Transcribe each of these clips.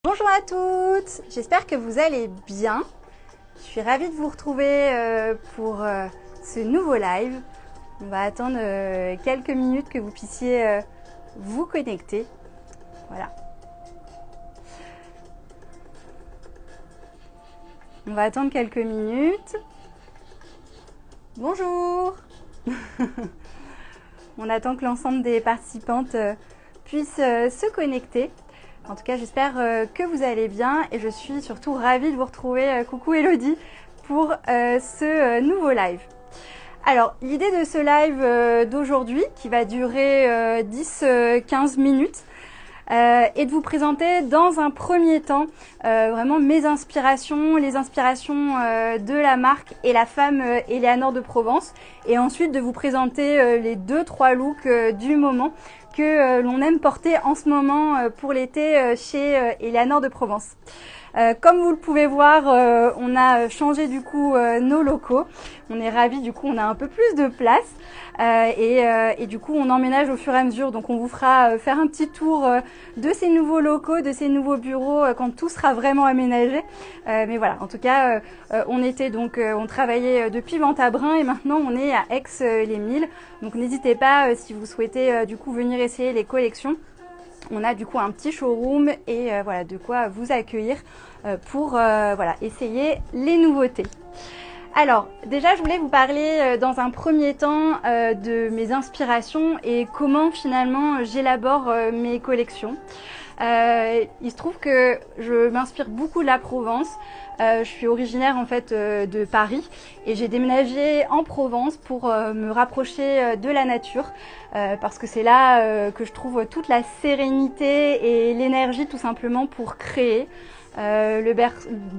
Bonjour à toutes, j'espère que vous allez bien. Je suis ravie de vous retrouver pour ce nouveau live. On va attendre quelques minutes que vous puissiez vous connecter. Voilà. On va attendre quelques minutes. Bonjour. On attend que l'ensemble des participantes puissent se connecter. En tout cas, j'espère que vous allez bien et je suis surtout ravie de vous retrouver, coucou Elodie, pour ce nouveau live. Alors, l'idée de ce live d'aujourd'hui, qui va durer 10-15 minutes, est de vous présenter dans un premier temps vraiment mes inspirations, les inspirations de la marque et la femme Eleanor de Provence, et ensuite de vous présenter les 2-3 looks du moment que l'on aime porter en ce moment pour l'été chez Eleanor de Provence. Comme vous le pouvez voir, on a changé du coup nos locaux. On est ravis, du coup on a un peu plus de place et du coup on emménage au fur et à mesure. Donc on vous fera faire un petit tour de ces nouveaux locaux, de ces nouveaux bureaux quand tout sera vraiment aménagé. Mais voilà, en tout cas on travaillait depuis Ventabren et maintenant on est à Aix-les-Mines. Donc n'hésitez pas si vous souhaitez du coup venir essayer les collections. On a du coup un petit showroom et voilà de quoi vous accueillir pour voilà, essayer les nouveautés. Alors déjà je voulais vous parler dans un premier temps de mes inspirations et comment finalement j'élabore mes collections. Il se trouve que je m'inspire beaucoup de la Provence. Je suis originaire en fait de Paris et j'ai déménagé en Provence pour me rapprocher de la nature parce que c'est là que je trouve toute la sérénité et l'énergie tout simplement pour créer.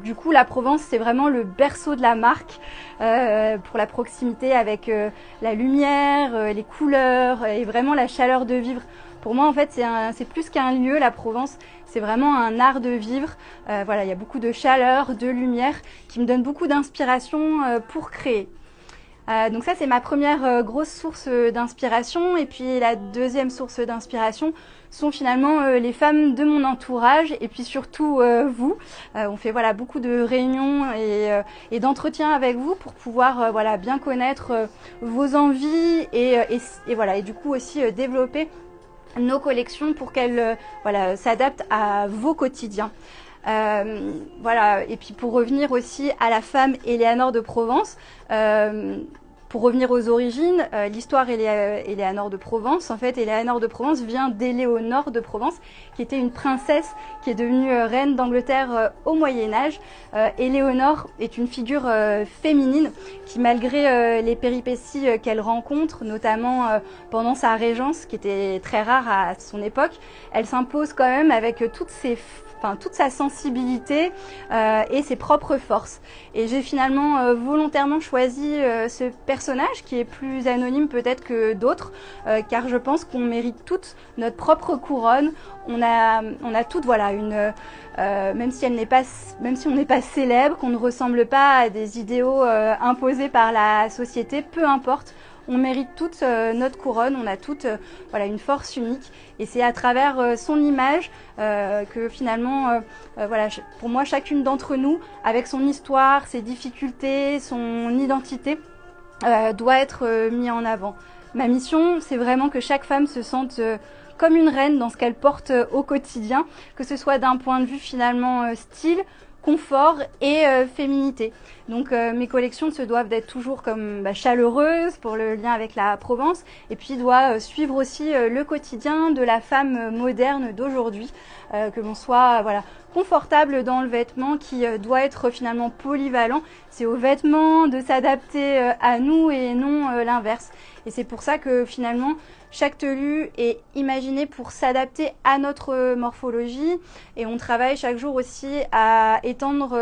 Du coup, la Provence, c'est vraiment le berceau de la marque pour la proximité avec la lumière, les couleurs et vraiment la chaleur de vivre. Pour moi, en fait, c'est plus qu'un lieu, la Provence, c'est vraiment un art de vivre. Voilà, il y a beaucoup de chaleur, de lumière qui me donne beaucoup d'inspiration pour créer. Donc ça, c'est ma première grosse source d'inspiration. Et puis la deuxième source d'inspiration sont finalement les femmes de mon entourage et puis surtout vous. On fait voilà beaucoup de réunions et d'entretiens avec vous pour pouvoir voilà bien connaître vos envies et voilà et du coup aussi développer nos collections pour qu'elles voilà, s'adaptent à vos quotidiens. Voilà, et puis pour revenir aussi à la femme Eleanor de Provence, pour revenir aux origines, l'histoire Eleanor de Provence, en fait, Eleanor de Provence vient d'Éléonore de Provence, qui était une princesse qui est devenue reine d'Angleterre au Moyen-Âge. Éléonore est une figure féminine qui, malgré les péripéties qu'elle rencontre, notamment pendant sa régence, qui était très rare à son époque, elle s'impose quand même avec toute sa sensibilité et ses propres forces. Et j'ai finalement volontairement choisi ce personnage qui est plus anonyme peut-être que d'autres, car je pense qu'on mérite toutes notre propre couronne. On a toutes voilà même si on n'est pas célèbre, qu'on ne ressemble pas à des idéaux imposés par la société, peu importe. On mérite toute notre couronne, on a toute voilà, une force unique et c'est à travers son image que finalement, voilà, pour moi, chacune d'entre nous, avec son histoire, ses difficultés, son identité, doit être mis en avant. Ma mission, c'est vraiment que chaque femme se sente comme une reine dans ce qu'elle porte au quotidien, que ce soit d'un point de vue finalement style, confort et féminité. Donc mes collections se doivent d'être toujours comme chaleureuses pour le lien avec la Provence et puis doit suivre aussi le quotidien de la femme moderne d'aujourd'hui, que l'on soit voilà confortable dans le vêtement qui doit être finalement polyvalent. C'est au vêtement de s'adapter à nous et non l'inverse. Et c'est pour ça que finalement chaque tenue est imaginée pour s'adapter à notre morphologie et on travaille chaque jour aussi à étendre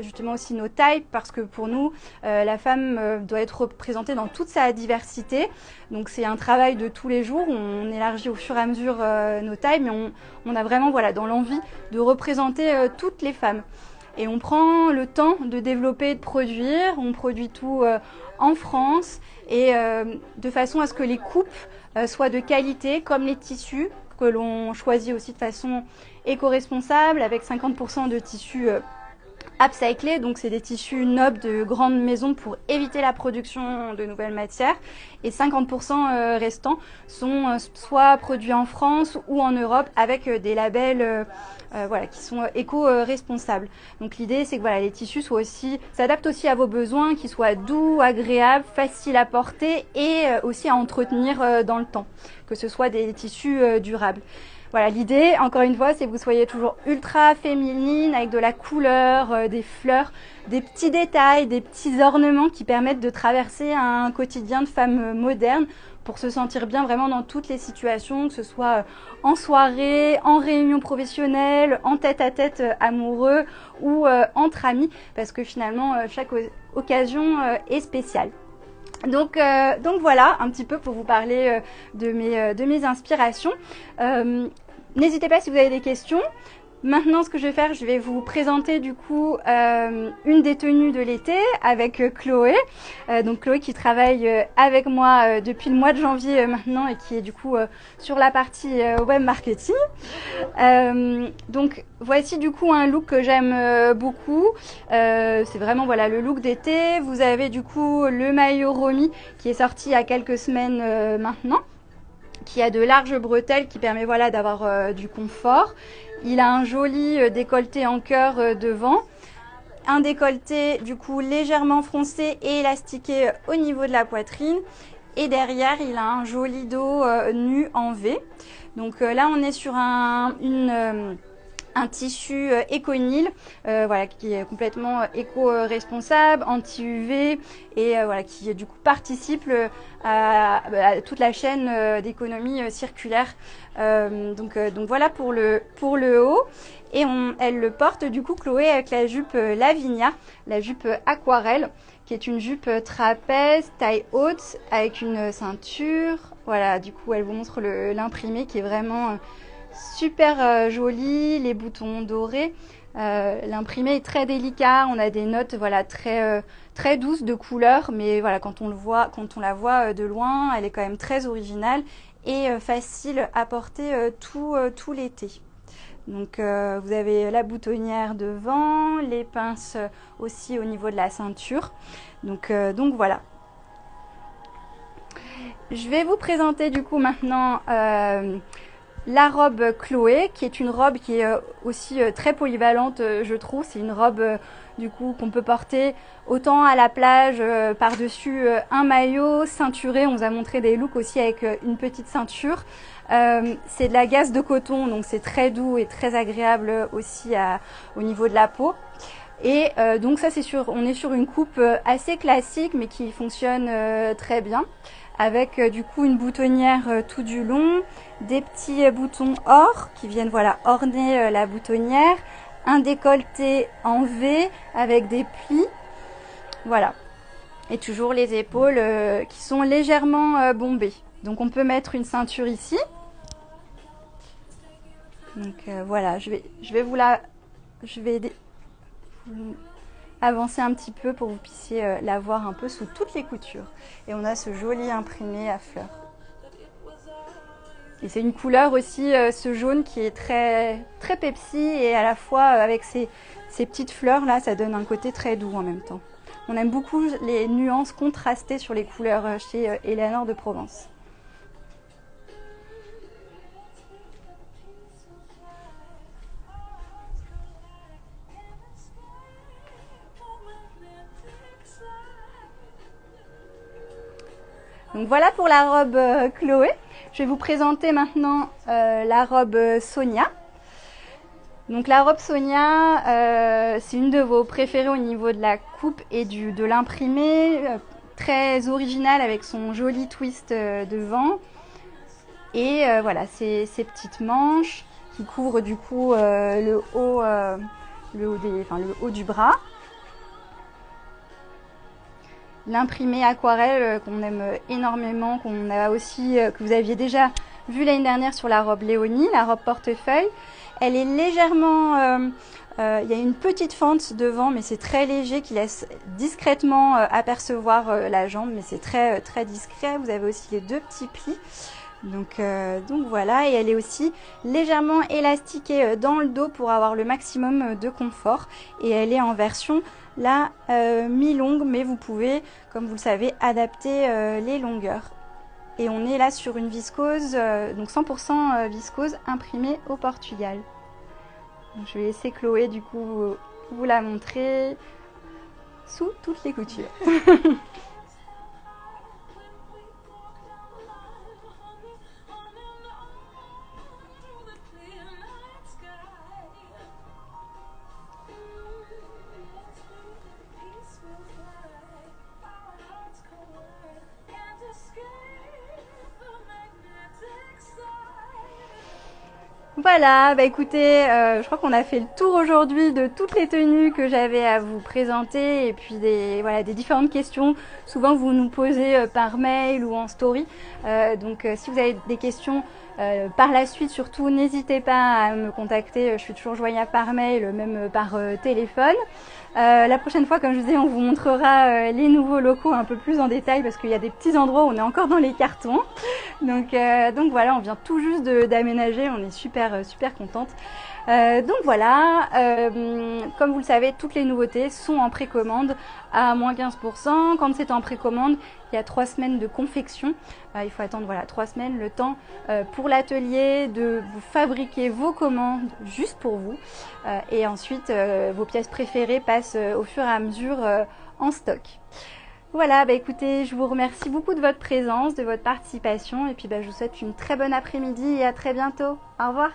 justement aussi nos tailles parce que pour nous la femme doit être représentée dans toute sa diversité. Donc c'est un travail de tous les jours, on élargit au fur et à mesure nos tailles mais on a vraiment voilà dans l'envie de représenter toutes les femmes. Et on prend le temps de développer et de produire, on produit tout en France et de façon à ce que les coupes soient de qualité comme les tissus que l'on choisit aussi de façon éco-responsables avec 50% de tissus upcyclés, donc c'est des tissus nobles de grandes maisons pour éviter la production de nouvelles matières, et 50% restants sont soit produits en France ou en Europe avec des labels voilà, qui sont éco-responsables. Donc l'idée c'est que voilà, les tissus s'adaptent aussi à vos besoins, qu'ils soient doux, agréables, faciles à porter et aussi à entretenir dans le temps, que ce soit des tissus durables. Voilà, l'idée, encore une fois, c'est que vous soyez toujours ultra féminine, avec de la couleur, des fleurs, des petits détails, des petits ornements qui permettent de traverser un quotidien de femme moderne pour se sentir bien vraiment dans toutes les situations, que ce soit en soirée, en réunion professionnelle, en tête-à-tête amoureux ou entre amis, parce que finalement, chaque occasion est spéciale. Donc voilà, un petit peu pour vous parler de mes inspirations. N'hésitez pas si vous avez des questions. Maintenant, ce que je vais faire, je vais vous présenter du coup une des tenues de l'été avec Chloé. Donc Chloé qui travaille avec moi depuis le mois de janvier maintenant et qui est du coup sur la partie web marketing. Donc voici du coup un look que j'aime beaucoup. C'est vraiment voilà le look d'été. Vous avez du coup le maillot Romy qui est sorti il y a quelques semaines maintenant, qui a de larges bretelles qui permet voilà d'avoir du confort. Il a un joli décolleté en cœur devant, un décolleté du coup légèrement froncé et élastiqué au niveau de la poitrine, et derrière il a un joli dos nu en V. Donc là on est sur un tissu éconil voilà, qui est complètement éco-responsable, anti-UV et voilà, qui du coup participe à toute la chaîne d'économie circulaire. Donc voilà pour le haut. Et elle le porte du coup Chloé avec la jupe Lavinia, la jupe aquarelle, qui est une jupe trapèze, taille haute, avec une ceinture. Voilà, du coup elle vous montre l'imprimé qui est vraiment super joli, les boutons dorés. L'imprimé est très délicat, on a des notes voilà très douces de couleur, mais voilà quand on la voit de loin, elle est quand même très originale et facile à porter tout l'été. Donc vous avez la boutonnière devant, les pinces aussi au niveau de la ceinture. Donc voilà. Je vais vous présenter du coup maintenant la robe Chloé, qui est une robe qui est aussi très polyvalente, je trouve. C'est une robe du coup qu'on peut porter autant à la plage, par-dessus un maillot, ceinturé. On vous a montré des looks aussi avec une petite ceinture. C'est de la gaze de coton, donc c'est très doux et très agréable aussi au niveau de la peau. Et donc ça on est sur une coupe assez classique mais qui fonctionne très bien, avec du coup une boutonnière tout du long, des petits boutons or qui viennent voilà orner la boutonnière, un décolleté en V avec des plis, voilà, et toujours les épaules qui sont légèrement bombées. Donc on peut mettre une ceinture ici. Donc voilà, je vais avancer un petit peu pour que vous puissiez la voir un peu sous toutes les coutures. Et on a ce joli imprimé à fleurs. Et c'est une couleur aussi, ce jaune qui est très, très Pepsi, et à la fois avec ces petites fleurs là, ça donne un côté très doux en même temps. On aime beaucoup les nuances contrastées sur les couleurs chez Eleanor de Provence. Donc voilà pour la robe Chloé. Je vais vous présenter maintenant la robe Sonia. Donc la robe Sonia, c'est une de vos préférées au niveau de la coupe et de l'imprimé, très originale avec son joli twist devant. Et voilà, ces petites manches qui couvrent du coup le haut du bras. L'imprimé aquarelle qu'on aime énormément, qu'on a aussi, que vous aviez déjà vu l'année dernière sur la robe Léonie, la robe portefeuille. Elle est légèrement, il y a une petite fente devant, mais c'est très léger qui laisse discrètement apercevoir la jambe, mais c'est très, très discret. Vous avez aussi les deux petits plis. Donc voilà, et elle est aussi légèrement élastiquée dans le dos pour avoir le maximum de confort. Et elle est en version là mi-longue, mais vous pouvez, comme vous le savez, adapter les longueurs. Et on est là sur une viscose, donc 100% viscose imprimée au Portugal. Donc je vais laisser Chloé du coup vous la montrer sous toutes les coutures. Voilà, bah écoutez, je crois qu'on a fait le tour aujourd'hui de toutes les tenues que j'avais à vous présenter et puis des différentes questions. Souvent vous nous posez par mail ou en story. Donc si vous avez des questions par la suite, surtout n'hésitez pas à me contacter. Je suis toujours joignable par mail, même par téléphone. La prochaine fois, comme je vous disais, on vous montrera les nouveaux locaux un peu plus en détail parce qu'il y a des petits endroits où on est encore dans les cartons. Donc voilà, on vient tout juste d'aménager, on est super contente. Donc voilà, comme vous le savez, toutes les nouveautés sont en précommande à moins 15%. Quand c'est en précommande, il y a 3 semaines de confection. Il faut attendre 3 semaines, le temps pour l'atelier de vous fabriquer vos commandes juste pour vous. Et ensuite, vos pièces préférées passent au fur et à mesure en stock. Voilà, bah écoutez, je vous remercie beaucoup de votre présence, de votre participation. Et puis je vous souhaite une très bonne après-midi et à très bientôt. Au revoir.